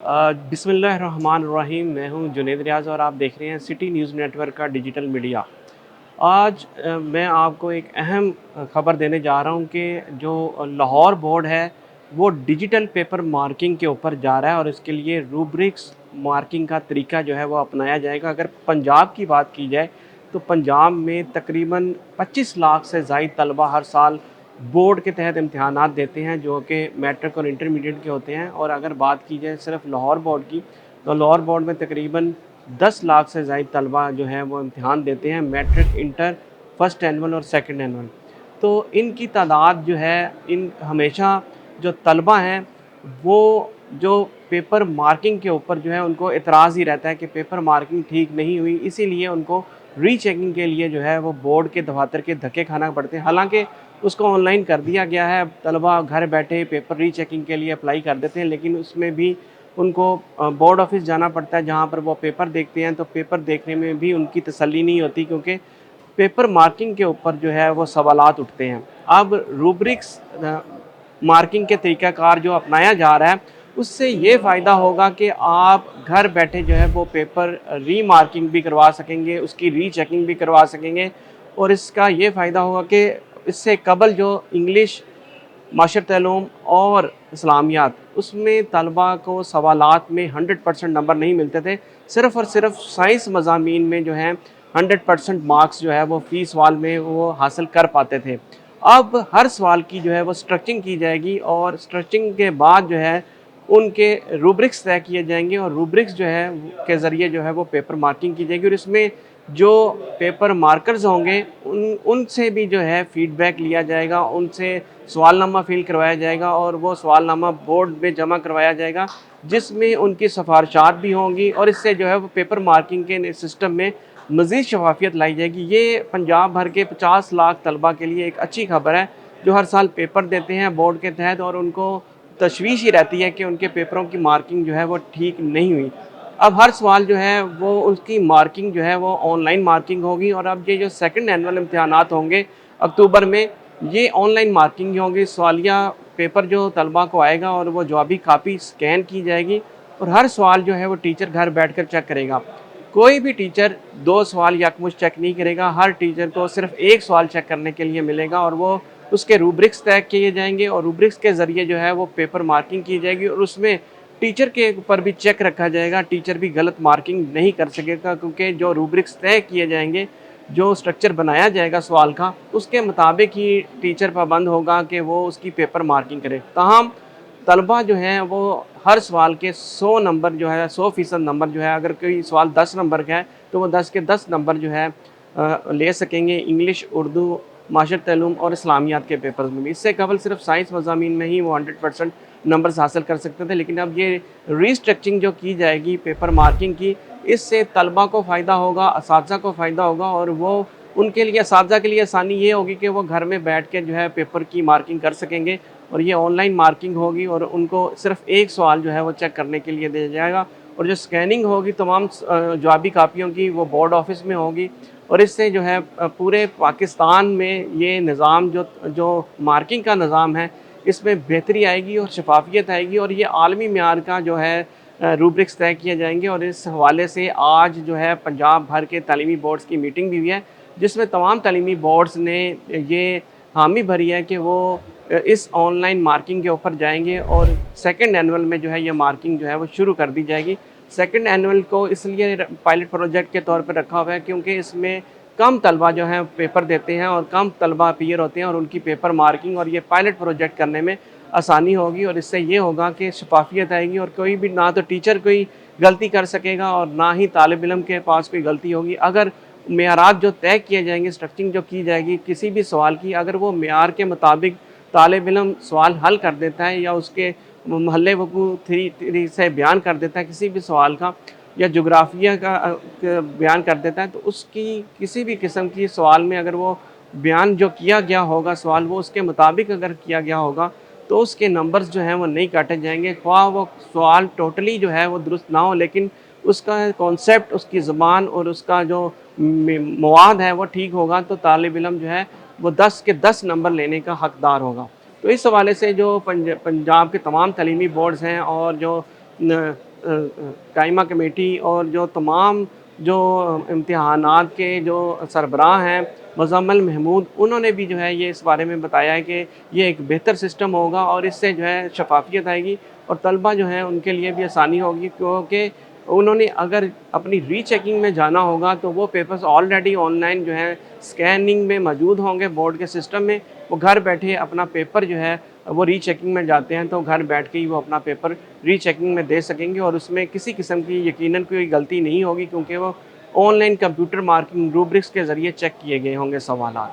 बिस्मिल्लाहिर्रहमानिर्रहीम। मैं हूं जुनैद रियाज़ और आप देख रहे हैं सिटी न्यूज़ नेटवर्क का डिजिटल मीडिया। आज मैं आपको एक अहम खबर देने जा रहा हूं कि जो लाहौर बोर्ड है वो डिजिटल पेपर मार्किंग के ऊपर जा रहा है और इसके लिए रूब्रिक्स मार्किंग का तरीका जो है वो अपनाया जाएगा। अगर पंजाब की बात की जाए तो पंजाब में तकरीबन 25 लाख से ज़ायद तलबा हर साल बोर्ड के तहत इम्तहानात देते हैं जो कि मैट्रिक और इंटरमीडिएट के होते हैं। और अगर बात की जाए सिर्फ लाहौर बोर्ड की तो लाहौर बोर्ड में तकरीबन 10 लाख से ज़ायद तलबा जो हैं वो इम्तहान देते हैं, मैट्रिक, इंटर, फर्स्ट एनुअल और सेकंड एनुअल। तो इनकी तादाद जो है, इन हमेशा जो तलबा हैं वो जो पेपर मार्किंग के ऊपर जो है उनको एतराज़ ही रहता है कि पेपर मार्किंग ठीक नहीं हुई, इसीलिए उनको रीचेकिंग के लिए जो है वो बोर्ड के दफातर के धक्के खाना पड़ते हैं। हालांकि उसको ऑनलाइन कर दिया गया है, तलबा घर बैठे पेपर रीचेकिंग के लिए अप्लाई कर देते हैं, लेकिन उसमें भी उनको बोर्ड ऑफिस जाना पड़ता है जहाँ पर वो पेपर देखते हैं। तो पेपर देखने में भी उनकी तसल्ली नहीं होती क्योंकि पेपर मार्किंग के ऊपर जो है वो सवालात उठते हैं। अब रूब्रिक्स मार्किंग के तरीक़ाकार जो अपनाया जा रहा है उससे ये फ़ायदा होगा कि आप घर बैठे जो है वो पेपर रीमार्किंग भी करवा सकेंगे, उसकी रीचेकिंग भी करवा सकेंगे। और इसका ये फ़ायदा होगा कि इससे कबल जो इंग्लिश, माशरत-ए-आलूम और इस्लामियात, उसमें तलबा को सवालात में 100% नंबर नहीं मिलते थे। सिर्फ़ और सिर्फ साइंस मज़ामीन में जो है 100% मार्क्स जो है वो फ़ी सवाल में वो हासिल कर पाते थे। अब हर सवाल की जो है वो स्ट्रक्चरिंग की जाएगी और स्ट्रक्चरिंग के बाद जो है उनके रूब्रिक्स तय किए जाएंगे और रूब्रिक्स जो है के ज़रिए जो है वो पेपर मार्किंग की जाएगी। और इसमें जो पेपर मार्कर्स होंगे उनसे भी जो है फ़ीडबैक लिया जाएगा, उनसे सवालनामा फ़िल करवाया जाएगा और वो सवालनामा बोर्ड में जमा करवाया जाएगा जिसमें उनकी सिफारिशात भी होंगी और इससे जो है वो पेपर मार्किंग के सिस्टम में मज़ीद शफाफियत लाई जाएगी। ये पंजाब भर के 50 लाख तलबा के लिए एक अच्छी खबर है जो हर साल पेपर देते हैं बोर्ड के तहत और उनको तशवीश ही रहती है कि उनके पेपरों की मार्किंग जो है वो ठीक नहीं हुई। अब हर सवाल जो है वो उसकी मार्किंग जो है वो ऑनलाइन मार्किंग होगी और अब ये जो सेकंड एनुअल इम्तहानात होंगे अक्टूबर में, ये ऑनलाइन मार्किंग ही होंगी। सवालिया पेपर जो तलबा को आएगा और वो जवाबी कापी स्कैन की जाएगी और हर सवाल जो है वो टीचर घर बैठकर चेक करेगा। कोई भी टीचर 2 सवाल यकमुश्त चेक नहीं करेगा, हर टीचर को सिर्फ 1 सवाल चेक करने के लिए मिलेगा और वो उसके रूब्रिक्स तय किए जाएंगे और रूब्रिक्स के ज़रिए जो है वो पेपर मार्किंग की जाएगी और उसमें टीचर के ऊपर भी चेक रखा जाएगा, टीचर भी गलत मार्किंग नहीं कर सकेगा क्योंकि जो रूब्रिक्स तय किए जाएंगे, जो स्ट्रक्चर बनाया जाएगा सवाल का, उसके मुताबिक ही टीचर पाबंद होगा कि वो उसकी पेपर मार्किंग करे। ताहम तलबा जो हैं वो हर सवाल के 100 नंबर जो है, 100% नंबर जो है, अगर कोई सवाल 10 नंबर का है तो वो 10 के 10 नंबर जो है ले सकेंगे इंग्लिश, उर्दू, माशरत-ए-आलूम और इस्लामियात के पेपर्स में भी। इससे कबल सिर्फ साइंस मज़ामीन में ही वो 100% नंबर्स हासिल कर सकते थे, लेकिन अब ये रीस्ट्रक्चरिंग जो की जाएगी पेपर मार्किंग की, इससे तलबा को फ़ायदा होगा, असातिज़ा को फ़ायदा होगा और वो उनके लिए, असातिज़ा के लिए आसानी ये होगी कि वो घर में बैठ के जो है पेपर की मार्किंग कर सकेंगे और ये ऑनलाइन मार्किंग होगी और उनको सिर्फ एक सवाल जो है वो चेक करने के लिए दिया जाएगा और जो स्कैनिंग होगी तमाम जवाबी कापियों की वो बोर्ड ऑफिस में होगी। और इससे जो है पूरे पाकिस्तान में ये निज़ाम जो जो मार्किंग का निज़ाम है इसमें बेहतरी आएगी और शफाफियत आएगी और ये आलमी म्यार का जो है रूब्रिक्स तय किए जाएंगे। और इस हवाले से आज जो है पंजाब भर के तालीमी बोर्ड्स की मीटिंग भी हुई है जिसमें तमाम तालीमी बोर्ड्स ने ये हामी भरी है कि वो इस ऑनलाइन मार्किंग के ऊपर जाएंगे और सेकंड एनुअल में जो है ये मार्किंग जो है वो शुरू कर दी जाएगी। सेकंड एनुअल को इसलिए पायलट प्रोजेक्ट के तौर पर रखा हुआ है क्योंकि इसमें कम तलबा जो हैं पेपर देते हैं और कम तलबा अपीयर होते हैं और उनकी पेपर मार्किंग और ये पायलट प्रोजेक्ट करने में आसानी होगी और इससे ये होगा कि शफाफियत आएगी और कोई भी, ना तो टीचर कोई गलती कर सकेगा और ना ही तालिब इल्म के पास कोई गलती होगी। अगर मेयारात जो तय किए जाएंगे, स्ट्रक्चरिंग जो की जाएगी किसी भी सवाल की, अगर वो मेयार के मुताबिक तालिब इल्म सवाल हल कर देता है या उसके महल्ले वकू थ्री से बयान कर देता है किसी भी सवाल का या जोग्राफिया का बयान कर देता है, तो उसकी किसी भी किस्म की सवाल में अगर वो बयान जो किया गया होगा सवाल वो उसके मुताबिक अगर किया गया होगा तो उसके नंबर्स जो हैं वो नहीं काटे जाएंगे, ख्वाह वो सवाल टोटली जो है वो दुरुस्त ना हो लेकिन उसका कॉन्सेप्ट, उसकी ज़बान और उसका जो मवाद है वो ठीक होगा तो तालिब इल्म जो है वो 10 के 10 नंबर लेने का हकदार होगा। तो इस हवाले से जो पंजाब के तमाम तालीमी बोर्ड्स हैं और जो قائمہ کمیٹی اور جو تمام جو امتحانات کے جو سربراہ ہیں مزمل محمود، انہوں نے بھی جو ہے یہ اس بارے میں بتایا ہے کہ یہ ایک بہتر سسٹم ہوگا اور اس سے جو ہے شفافیت آئے گی اور طلبہ جو ہیں ان کے لیے بھی آسانی ہوگی، کیونکہ انہوں نے اگر اپنی ری چیکنگ میں جانا ہوگا تو وہ پیپرز آلریڈی آن لائن جو ہے اسکیننگ میں موجود ہوں گے بورڈ کے سسٹم میں، وہ گھر بیٹھے اپنا پیپر جو ہے وہ ری چیکنگ میں جاتے ہیں تو گھر بیٹھ کے ہی وہ اپنا پیپر ری چیکنگ میں دے سکیں گے اور اس میں کسی قسم کی یقیناً کوئی غلطی نہیں ہوگی، کیونکہ وہ آن لائن کمپیوٹر مارکنگ روبرکس کے ذریعے چیک کیے گئے ہوں گے سوالات۔